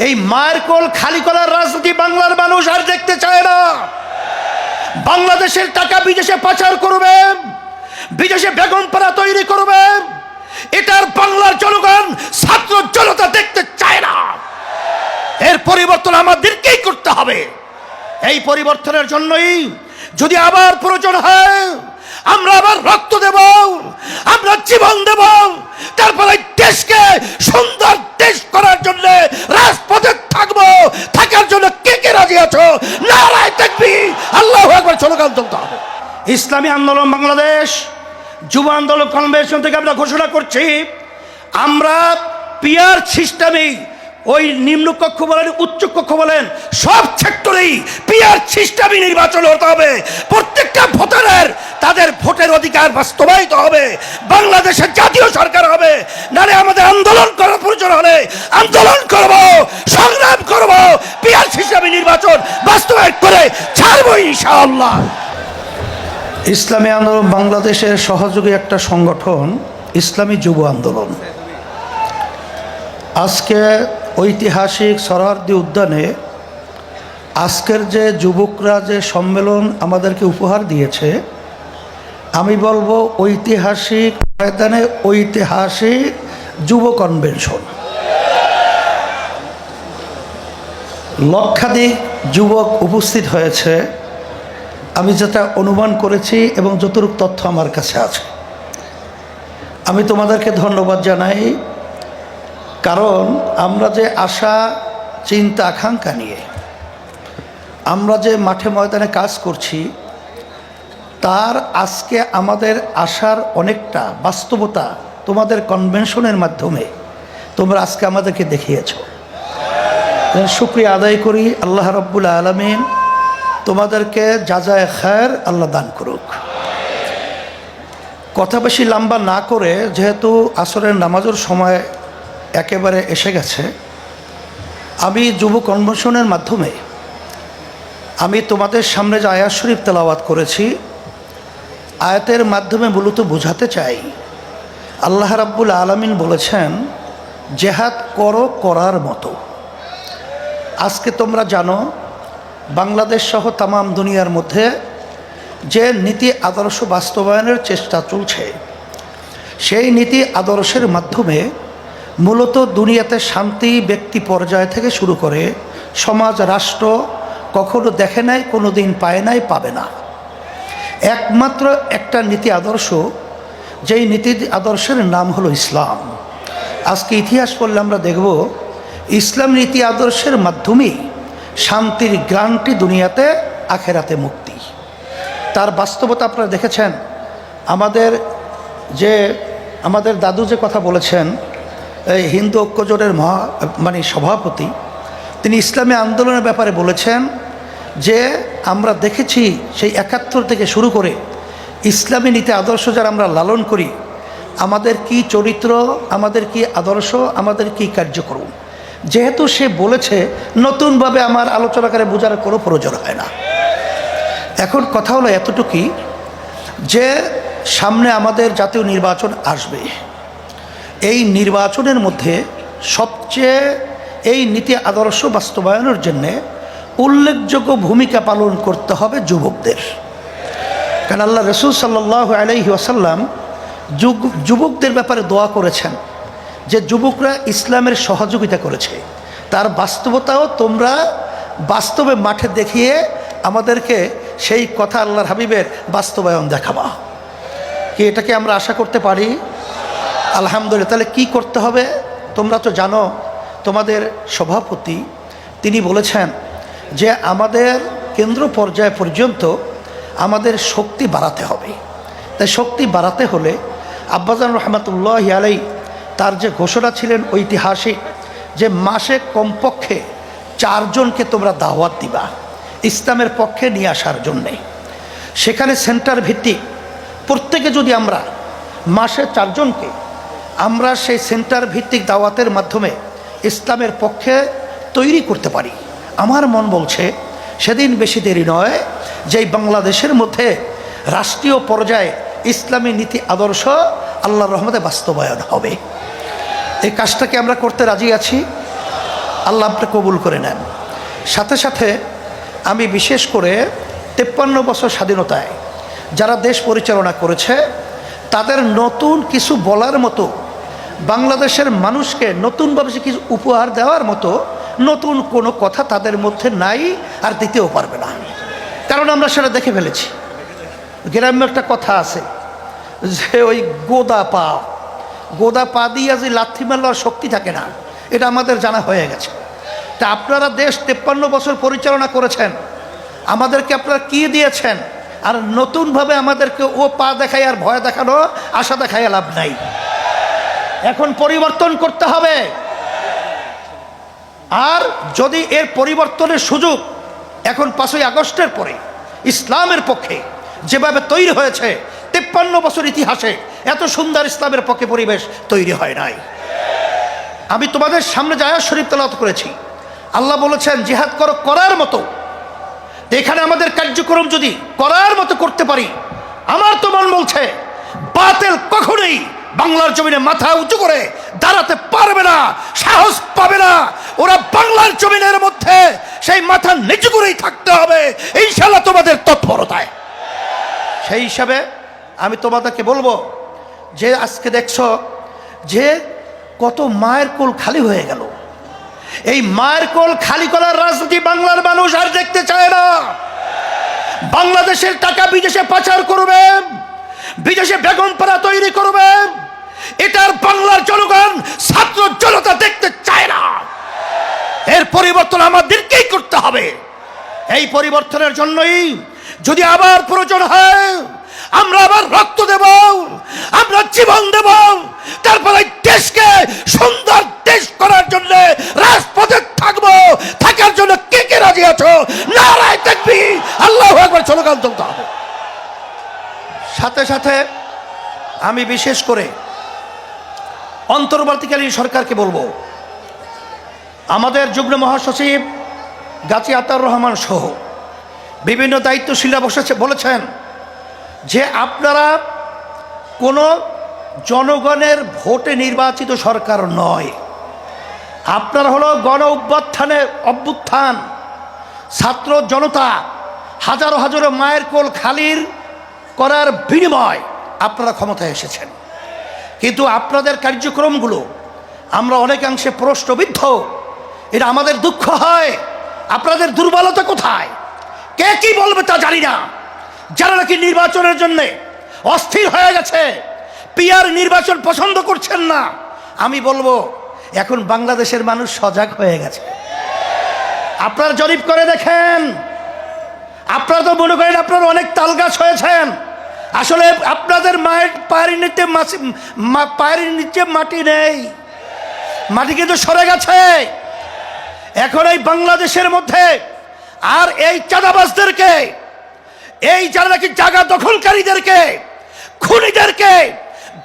এই মায়ের কোল খালি করার রাজনীতি বাংলার মানুষ আর দেখতে চায় না। বাংলাদেশের টাকা বিদেশে পাচার করবে, বিদেশে বেগমপাড়া তৈরি করবে, এটার বাংলার জনগণ ছাত্র জনতা দেখতে চায় না। এর পরিবর্তন আমাদেরকেই করতে হবে। এই পরিবর্তনের জন্যই যদি আবার প্রয়োজন হয় আমরা আবার রক্ত দেব, আমরা জীবন দেব, তারপরে দেশকে সুন্দর দেশ করার জন্য রাজপথে থাকবো। থাকার জন্য কে কে রাজি আছো? নারায়ে তাকবীর, আল্লাহু আকবার স্লোগান তুলতে হবে। ইসলামী আন্দোলন বাংলাদেশ যুব আন্দোলন কনভেনশন থেকে আমরা ঘোষণা করছি, আমরা পিয়ার সিস্টেমে ওই নিম্নকক্ষ বলেন উচ্চকক্ষ বলেন সব সেক্টরেই পিয়ার সিস্টেমে নির্বাচন হতে হবে। প্রত্যেকটা ভোটারের তাদের ভোটের অধিকার বাস্তবায়িত হবে। বাংলাদেশের জাতীয় সরকার হবে, নালে আমাদের আন্দোলন করার প্রয়োজন হলে আন্দোলন করব, সংগ্রাম করব, পিয়ার সিস্টেমে নির্বাচন বাস্তবায়ন করে ছাড়বো ইনশাআল্লাহ। ইসলামী আন্দোলন বাংলাদেশের সহযোগী একটা সংগঠন ইসলামী যুব আন্দোলন আজকে ঐতিহাসিক সরোয়ার্দী উদ্যানে আজকের যে যুবকরা যে সম্মেলন আমাদেরকে উপহার দিয়েছে, আমি বলবো ঐতিহাসিক ময়দানে ঐতিহাসিক যুব কনভেনশন। লক্ষাধিক যুবক উপস্থিত হয়েছে, আমি যেটা অনুমান করেছি এবং যতটুকু তথ্য আমার কাছে আছে। আমি তোমাদেরকে ধন্যবাদ জানাই, কারণ আমরা যে আশা চিন্তা আকাঙ্ক্ষা নিয়ে আমরা যে মাঠে ময়দানে কাজ করছি, তার আজকে আমাদের আশার অনেকটা বাস্তবতা তোমাদের কনভেনশনের মাধ্যমে তোমরা আজকে আমাদেরকে দেখিয়েছ। শুকরিয়া আদায় করি, আল্লাহ রাব্বুল আলামিন তোমাদেরকে জাযায়ে খায়ের আল্লাহ দান করুক। কথা বেশি লম্বা না করে, যেহেতু আসরের নামাজের সময় একেবারে এসে গেছে, আমি যুব কনভেনশনের মাধ্যমে আমি তোমাদের সামনে যে আয়াত শরীফ তেলাওয়াত করেছি, আয়াতের মাধ্যমে মূলত বোঝাতে চাই, আল্লাহ রাব্বুল আলামিন বলেছেন জেহাদ করো করার মতো। আজকে তোমরা জানো বাংলাদেশ সহ তামাম দুনিয়ার মধ্যে যে নীতি আদর্শ বাস্তবায়নের চেষ্টা চলছে, সেই নীতি আদর্শের মাধ্যমে মূলত দুনিয়াতে শান্তি ব্যক্তি পর্যায় থেকে শুরু করে সমাজ রাষ্ট্র কখনো দেখে নাই, কোনো দিন পায় নাই, পাবে না। একমাত্র একটা নীতি আদর্শ, যেই নীতি আদর্শের নাম হলো ইসলাম। আজকে ইতিহাস পড়লে আমরা দেখব ইসলাম নীতি আদর্শের মাধ্যমেই শান্তির গ্রান্টি দুনিয়াতে, আখেরাতে মুক্তি। তার বাস্তবতা আপনারা দেখেছেন। আমাদের দাদু যে কথা বলেছেন, এই হিন্দু ঐক্যজোটের সভাপতি, তিনি ইসলামী আন্দোলনের ব্যাপারে বলেছেন যে আমরা দেখেছি সেই ৭১ থেকে শুরু করে ইসলামী নীতি আদর্শ যারা আমরা লালন করি, আমাদের কি চরিত্র, আমাদের কি আদর্শ, আমাদের কি কার্যক্রম। যেহেতু সে বলেছে, নতুনভাবে আমার আলোচনাকারে বোঝার কোনো প্রয়োজন হয় না। এখন কথা হলো এতটুকুই যে সামনে আমাদের জাতীয় নির্বাচন আসবে। এই নির্বাচনের মধ্যে সবচেয়ে এই নীতি আদর্শ বাস্তবায়নের জন্যে উল্লেখযোগ্য ভূমিকা পালন করতে হবে যুবকদের। কারণ আল্লাহ রাসূল সাল্লাল্লাহু আলাইহি ওয়াসাল্লাম যুবকদের ব্যাপারে দোয়া করেছেন যে যুবকরা ইসলামের সহযোগিতা করেছে, তার বাস্তবতাও তোমরা বাস্তবে মাঠে দেখিয়ে আমাদেরকে সেই কথা আল্লাহর হাবিবের বাস্তবায়ন দেখাবা। কি এটাকে আমরা আশা করতে পারি? আলহামদুলিল্লাহ। তাহলে কি করতে হবে? তোমরা তো জানো, তোমাদের সভাপতি তিনি বলেছেন যে আমাদের কেন্দ্র পর্যায় পর্যন্ত আমাদের শক্তি বাড়াতে হবে। তাই শক্তি বাড়াতে হলে আব্বাজান রহমাতুল্লাহি আলাইহি তার যে ঘোষণা ছিলেন ঐতিহাসিক, যে মাসে কমপক্ষে 4 জনকে তোমরা দাওয়াত দিবা ইসলামের পক্ষে নিয়ে আসার জন্যে। সেখানে সেন্টার ভিত্তিক প্রত্যেকে যদি আমরা মাসে 4 জনকে আমরা সেই সেন্টার ভিত্তিক দাওয়াতের মাধ্যমে ইসলামের পক্ষে তৈরি করতে পারি, আমার মন বলছে সেদিন বেশি দেরি নয় যেই বাংলাদেশের মধ্যে রাষ্ট্রীয় পর্যায়ে ইসলামী নীতি আদর্শ আল্লাহর রহমতে বাস্তবায়ন হবে। এই কাজটাকে আমরা করতে রাজি আছি। আল্লাহ আপনি কবুল করে নেন। সাথে সাথে আমি বিশেষ করে 53 বছর স্বাধীনতায় যারা দেশ পরিচালনা করেছে তাদের নতুন কিছু বলার মতো, বাংলাদেশের মানুষকে নতুনভাবে কিছু উপহার দেওয়ার মতো নতুন কোনো কথা তাদের মধ্যে নাই, আর দিতেও পারবে না। কারণ আমরা সেটা দেখে ফেলেছি। গ্রাম্য একটা কথা আছে যে ওই গোদা পা দিয়ে যে লাথি মারবার শক্তি থাকে না, এটা আমাদের জানা হয়ে গেছে। তা আপনারা দেশ 53 বছর পরিচালনা করেছেন, আমাদেরকে আপনারা কি দিয়েছেন? আর নতুনভাবে আমাদেরকে ও পা দেখায় আর ভয় দেখানো, আশা দেখায় লাভ নাই। এখন পরিবর্তন করতে হবে। আর যদি এর পরিবর্তনের সুযোগ এখন 5ই আগস্টের পরে ইসলামের পক্ষে যেভাবে তৈরি হয়েছে, 53 বছর ইতিহাসে এত সুন্দর ইসলামের পক্ষে পরিবেশ তৈরি হয় নাই। আমি তোমাদের সামনে আয়াত শরীফ তেলাওয়াত করেছি। আল্লাহ বলেছেন জিহাদ করো করার মতো। এখানে আমাদের কার্যক্রম যদি করার মতো করতে পারি, আমার তো মন বলছে বাতিল কখনোই বাংলার জমিনে মাথা উঁচু করে দাঁড়াতে পারবে না, সাহস পাবে না। ওরা বাংলার জমিনের মধ্যে সেই মাথা নিচু করেই থাকতে হবে ইনশাআল্লাহ তোমাদের তৎপরতায়। সেই হিসাবে আমি তোমাদেরকে বলবো যে আজকে দেখছো যে কত মায়ের কোল খালি হয়ে গেল। এই মায়ের কোল খালি করার রাজনীতি বাংলার মানুষ আর দেখতে চায় না। বাংলাদেশের টাকা বিদেশে পাচার করবে, বিদেশে বেগমপাড়া তৈরি করবে, এটার বাংলার জনগণ ছাত্র জনতা দেখতে চায় না। এর পরিবর্তন আমাদেরকেই করতে হবে। এই পরিবর্তনের জন্যই যদি আবার প্রয়োজন হয় আমরা আবার রক্ত দেব, আমরা জীবন দেব, তারপরে দেশকে সুন্দর দেশ করার জন্য রাজপথে থাকবো। থাকার জন্য কে কে রাজি আছো? নারায়ে তাকবীর, আল্লাহু আকবার স্লোগান তুলতে হবে। সাথে সাথে আমি বিশেষ করে অন্তর্বর্তীকালীন সরকারকে বলবো, আমাদের যুগ্ম মহাসচিব গাজী আতাউর রহমান সহ বিভিন্ন দায়িত্বশীলরা বলেছেন যে আপনারা কোনো জনগণের ভোটে নির্বাচিত সরকার নয়, আপনারা হলো গণ অভ্যুত্থান, ছাত্র জনতা হাজারো হাজারো মায়ের কোল খালির করার বিনিময় আপনারা ক্ষমতায় এসেছেন। কিন্তু আপনাদের কার্যক্রমগুলো আমরা অনেকাংশে প্রশ্নবিদ্ধ। এটা আমাদের দুঃখ হয়। আপনাদের দুর্বলতা কোথায়? কে কি বলবে তা জানি না। যারা নাকি নির্বাচনের জন্য অস্থির হয়ে গেছে, পিয়ার নির্বাচন পছন্দ করছেন না, আমি বলবো এখন বাংলাদেশের মানুষ সজাগ হয়ে গেছে। আপনারা জরিপ করে দেখেন। আপনারা তো মনে করেন আপনারা অনেক তালগাছ হয়েছেন। আসলে আপনাদের পায়ের নিচে মাটি নেই, মাটি কিন্তু সরে গেছে। এখন এই বাংলাদেশের মধ্যে আর এই চাঁদাবাজদেরকে, এই যারা নাকি জায়গা দখলকারীদেরকে, খুনিদেরকে,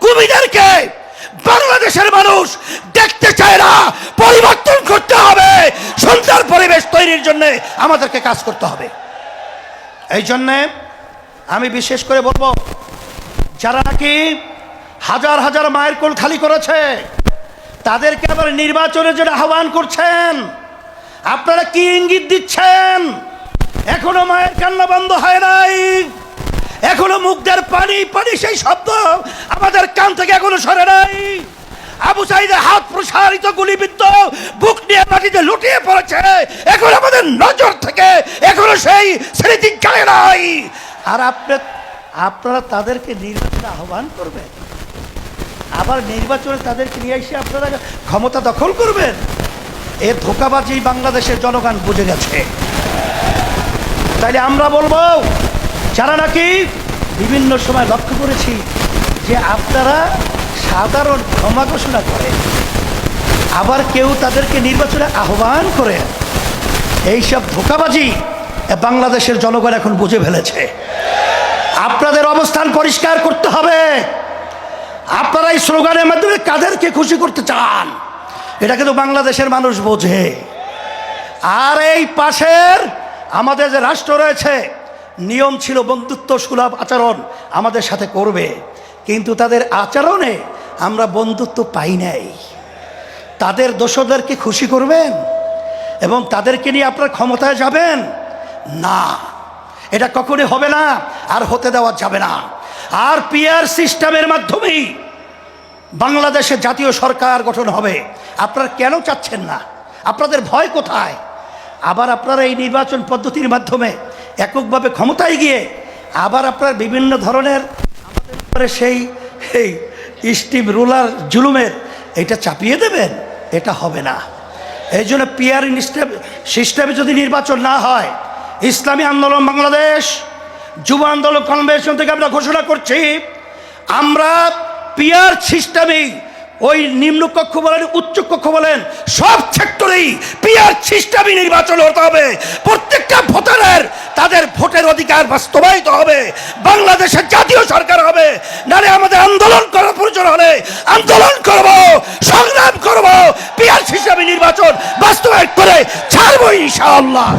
গুমিদেরকে বাংলাদেশের মানুষ দেখতে চায় না। পরিবর্তন করতে হবে। সুন্দর পরিবেশ তৈরির জন্য আমাদেরকে কাজ করতে হবে। এই জন্যে আমি বিশেষ করে বলবো, যারা নাকি হাজার হাজার মায়ের কোল খালি করেছে তাদেরকে আবার নির্বাচনের জন্য আহ্বান করছেন। আপনারা কি ইঙ্গিত দিচ্ছেন? এখনো মায়ের কান্না বন্ধ হয় নাই, এখনো মুখদের পানি পানি সেই শব্দ আমাদের কান থেকে এখনো সরে নাই। আবু সাঈদের হাত প্রসারিত গুলিবিদ্ধ, বুক নিয়ে মাটিতে লুটিয়ে পড়েছে, এখন আমাদের নজর থেকে এখনো সেই স্মৃতি যায় নাই। আর আপনারা তাদেরকে নির্বাচনে আহ্বান করবেন, আবার নির্বাচনে তাদেরকে নিয়ে এসে আপনারা ক্ষমতা দখল করবেন। এর ধোঁকাবাজি বাংলাদেশের জনগণ বুঝে গেছে। তাইলে আমরা বলবো, যারা নাকি বিভিন্ন সময় লক্ষ্য করেছি যে আপনারা সাধারণ ক্ষমা ঘোষণা করেন, আবার কেউ তাদেরকে নির্বাচনে আহ্বান করে, এইসব ধোঁকাবাজি বাংলাদেশের জনগণ এখন বুঝে ফেলেছে। আপনাদের অবস্থান পরিষ্কার করতে হবে। আপনারা এই স্লোগানের মাধ্যমে কাদেরকে খুশি করতে চান এটা কিন্তু বাংলাদেশের মানুষ বোঝে। আর এই পাশের আমাদের যে রাষ্ট্র রয়েছে, নিয়ম ছিল বন্ধুত্ব সুলভ আচরণ আমাদের সাথে করবে, কিন্তু তাদের আচরণে আমরা বন্ধুত্ব পাই নাই। তাদের দোষদেরকে খুশি করবেন, এবং তাদেরকে নিয়ে আপনার ক্ষমতায় যাবেন না, এটা কখনোই হবে না, আর হতে দেওয়া যাবে না। আর পিআর সিস্টেমের মাধ্যমেই বাংলাদেশে জাতীয় সরকার গঠন হবে। আপনারা কেন চাচ্ছেন না? আপনাদের ভয় কোথায়? আবার আপনারা এই নির্বাচন পদ্ধতির মাধ্যমে এককভাবে ক্ষমতায় গিয়ে আবার আপনার বিভিন্ন ধরনের আমাদের উপরে সেই স্টিম রুলার জুলুমের এটা চাপিয়ে দেবেন, এটা হবে না। এই জন্য পিআর সিস্টেমে যদি নির্বাচন না হয়, ইসলামী আন্দোলন বাংলাদেশ যুব আন্দোলন কনভেনশন থেকে আমরা ঘোষণা করছি, আমরা পিআর সিস্টেমেই ওই নিম্নকক্ষ বলেন উচ্চকক্ষ বলেন সব সেক্টরেই পিআর সিস্টেমে নির্বাচন হতে হবে। প্রত্যেকটা ভোটারের তাদের ভোটের অধিকার বাস্তবায়িত হবে, বাংলাদেশের জাতীয় সরকার হবে। নারে আমাদের আন্দোলন করার প্রয়োজন হলে আন্দোলন করব, সংগ্রাম করব, পিআর সিস্টেমে নির্বাচন বাস্তবায়ন করে ছাড়বো ইনশাআল্লাহ।